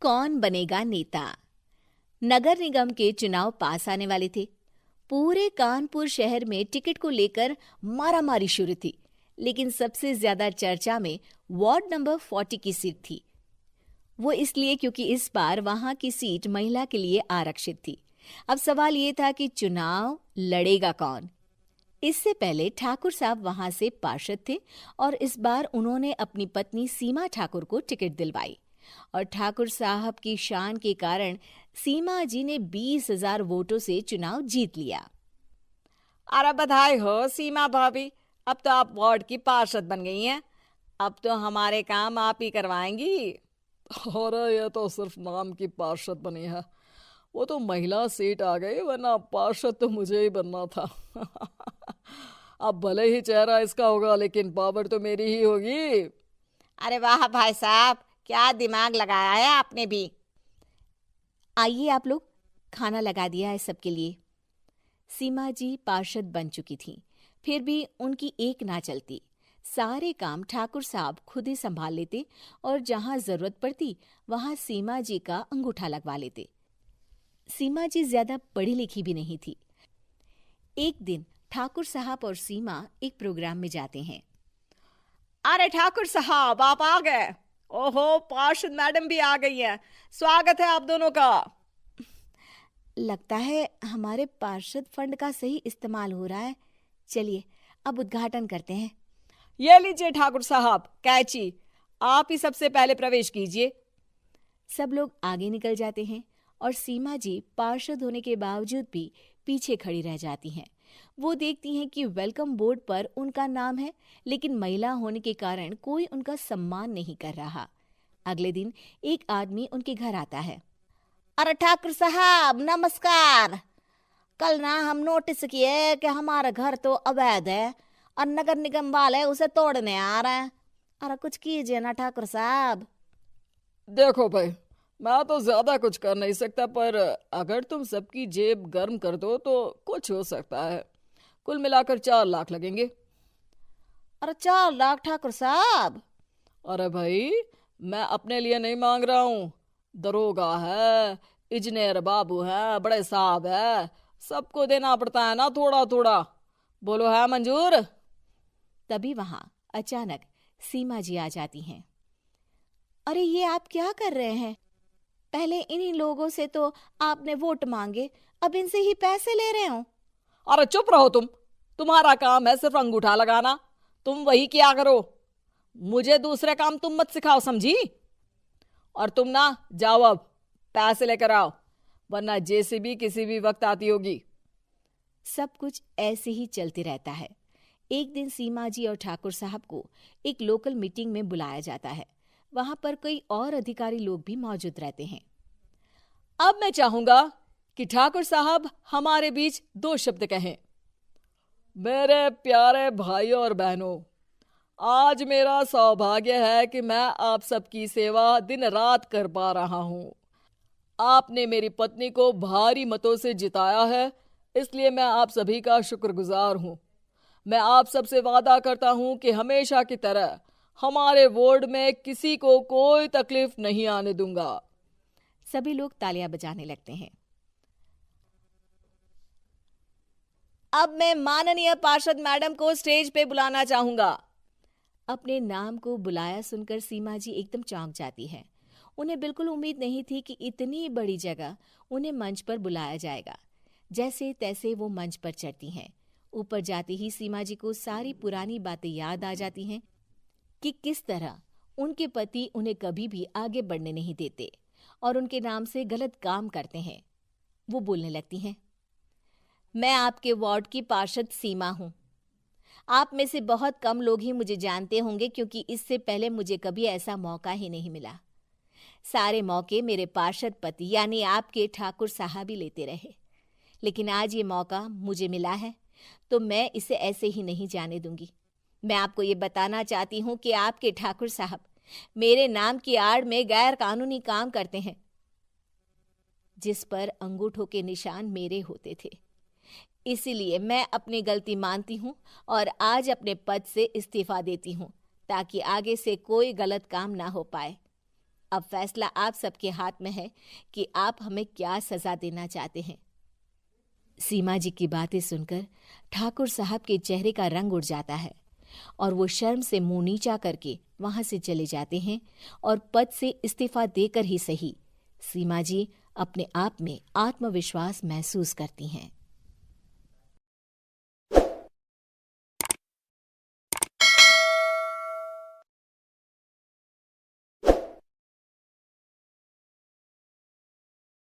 कौन बनेगा नेता। नगर निगम के चुनाव पास आने वाले थे। पूरे कानपुर शहर में टिकट को लेकर मारामारी शुरू थी, लेकिन सबसे ज्यादा चर्चा में वार्ड नंबर 40 की सीट थी। वो इसलिए क्योंकि इस बार वहां की सीट महिला के लिए आरक्षित थी। अब सवाल ये था कि चुनाव लड़ेगा कौन। इससे पहले ठाकुर साहब वहां से पार्षद थे और इस बार उन्होंने अपनी पत्नी सीमा ठाकुर को टिकट दिलवाई और ठाकुर साहब की शान के कारण सीमा जी ने 20,000 वोटों से चुनाव जीत लिया। अरे बधाई हो सीमा भाभी, अब तो आप वार्ड की पार्षद बन गई हैं। अब तो हमारे काम आप ही करवाएंगी। अरे ये तो सिर्फ नाम की पार्षद बनी है, वो तो महिला सीट आ गई, वरना पार्षद तो मुझे ही बनना था। अब भले ही चेहरा इसका होगा, लेकिन पावर तो मेरी ही होगी। अरे वाह भाई साहब, क्या दिमाग लगाया है आपने भी। आइए आप लोग, खाना लगा दिया है सबके लिए। सीमा जी पार्षद बन चुकी थीं, फिर भी उनकी एक ना चलती। सारे काम ठाकुर साहब खुद ही संभाल लेते और जहां जरूरत पड़ती वहां सीमा जी का अंगूठा लगवा लेते। सीमा जी ज्यादा पढ़ी लिखी भी नहीं थी। एक दिन ठाकुर साहब और सीमा एक प्रोग्राम में जाते हैं। अरे ठाकुर साहब, आप आ गए। ओहो, पार्षद मैडम भी आ गई हैं। स्वागत है आप दोनों का। लगता है हमारे पार्षद फंड का सही इस्तेमाल हो रहा है। चलिए अब उद्घाटन करते हैं। ये लीजिए ठाकुर साहब कैची, आप ही सबसे पहले प्रवेश कीजिए। सब लोग आगे निकल जाते हैं और सीमा जी पार्षद होने के बावजूद भी पीछे खड़ी रह जाती हैं। वो देखती हैं कि वेलकम बोर्ड पर उनका नाम है, लेकिन महिला होने के कारण कोई उनका सम्मान नहीं कर रहा। अगले दिन एक आदमी उनके घर आता है। अरे ठाकुर साहब नमस्कार। कल ना हम नोटिस किए कि हमारा घर तो अवैध है और नगर निगम वाले उसे तोड़ने आ रहे हैं। अरे कुछ कीजिए ना ठाकुर साहब। देखो भाई, मैं तो ज्यादा कुछ कर नहीं सकता, पर अगर तुम सबकी जेब गर्म कर दो तो कुछ हो सकता है। कुल मिलाकर 4 लाख लगेंगे। अरे 4 लाख ठाकुर साहब? अरे भाई, मैं अपने लिए नहीं मांग रहा हूँ। दरोगा है, इंजीनियर बाबू है, बड़े साहब है, सबको देना पड़ता है ना थोड़ा थोड़ा। बोलो है मंजूर? तभी वहां अचानक सीमा जी आ जाती हैं। अरे ये आप क्या कर रहे हैं? पहले इन्हीं लोगों से तो आपने वोट मांगे, अब इनसे ही पैसे ले रहे हो। अरे चुप रहो तुम, तुम्हारा काम है सिर्फ अंगूठा लगाना, तुम वही किया करो। मुझे दूसरे काम तुम मत सिखाओ, समझी? और तुम ना जाओ, अब पैसे लेकर आओ, वरना जेसीबी किसी भी वक्त आती होगी। सब कुछ ऐसे ही चलते रहता है। एक दिन सीमा जी और ठाकुर साहब को एक लोकल मीटिंग में बुलाया जाता है। वहां पर कई और अधिकारी लोग भी मौजूद रहते हैं। अब मैं चाहूंगा कि ठाकुर साहब हमारे बीच 2 शब्द कहें। मेरे प्यारे भाइयों और बहनों, आज मेरा सौभाग्य है कि मैं आप सबकी सेवा दिन रात कर पा रहा हूं। आपने मेरी पत्नी को भारी मतों से जिताया है, इसलिए मैं आप सभी का शुक्रगुजार हूं। मैं आप सबसे वादा करता हूं कि हमेशा की तरह हमारे वार्ड में किसी को कोई तकलीफ नहीं आने दूंगा। सभी लोग तालियां बजाने लगते हैं। अब मैं माननीय पार्षद मैडम को स्टेज पे बुलाना चाहूंगा। अपने नाम को बुलाया सुनकर सीमा जी एकदम चौंक जाती है। उन्हें बिल्कुल उम्मीद नहीं थी कि इतनी बड़ी जगह उन्हें मंच पर बुलाया जाएगा। जैसे तैसे वो मंच पर चढ़ती हैं। ऊपर जाते ही सीमा जी को सारी पुरानी बातें याद आ जाती हैं कि किस तरह उनके पति उन्हें कभी भी आगे बढ़ने नहीं देते और उनके नाम से गलत काम करते हैं। वो बोलने लगती हैं। मैं आपके वार्ड की पार्षद सीमा हूं। आप में से बहुत कम लोग ही मुझे जानते होंगे, क्योंकि इससे पहले मुझे कभी ऐसा मौका ही नहीं मिला। सारे मौके मेरे पार्षद पति यानी आपके ठाकुर साहब ही लेते रहे, लेकिन आज ये मौका मुझे मिला है तो मैं इसे ऐसे ही नहीं जाने दूंगी। मैं आपको ये बताना चाहती हूँ कि आपके ठाकुर साहब मेरे नाम की आड़ में गैर कानूनी काम करते हैं, जिस पर अंगूठों के निशान मेरे होते थे। इसीलिए मैं अपनी गलती मानती हूँ और आज अपने पद से इस्तीफा देती हूँ, ताकि आगे से कोई गलत काम ना हो पाए। अब फैसला आप सबके हाथ में है कि आप हमें क्या सजा देना चाहते हैं। सीमा जी की बातें सुनकर ठाकुर साहब के चेहरे का रंग उड़ जाता है और वो शर्म से मुंह नीचा करके वहां से चले जाते हैं और पद से इस्तीफा देकर ही सही सीमा जी अपने आप में आत्मविश्वास महसूस करती हैं।